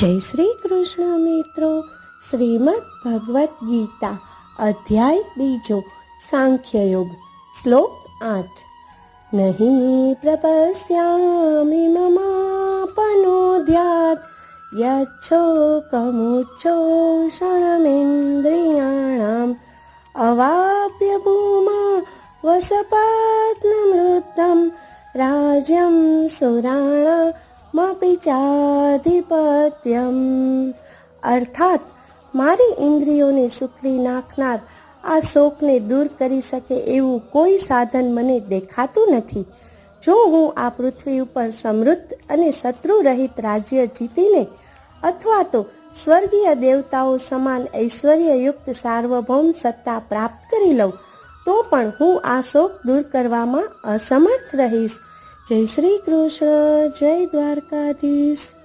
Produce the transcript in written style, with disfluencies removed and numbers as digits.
જય શ્રી કૃષ્ણ મિત્રો. શ્રીમદ ભગવદ્ ગીતા અધ્યાય 2 સાંખ્ય યોગ શ્લોક 8. નહીં પ્રપશ્યામિ મમાપનોદ્યાત યચ્છોકમુચ્ચોષણમેન્દ્રિયાણામ અવાપ્ય ભૂમા વસપાત્નમૃતમ રાજ્યમ સુરાણામપી ચાધિપત્યમ. અર્થાત મારી ઇન્દ્રિયોને સૂકવી નાખનાર આ શોકને દૂર કરી શકે એવું કોઈ સાધન મને દેખાતું નથી. જો હું આ પૃથ્વી ઉપર સમૃદ્ધ અને શત્રુ રહિત રાજ્ય જીતીને અથવા તો સ્વર્ગીય દેવતાઓ સમાન ઐશ્વર્યયુક્ત સાર્વભૌમ સત્તા પ્રાપ્ત કરી લઉં તો પણ હું આ શોક દૂર કરવામાં અસમર્થ રહીશ. જય શ્રી કૃષ્ણ. જય દ્વારકાધીશ.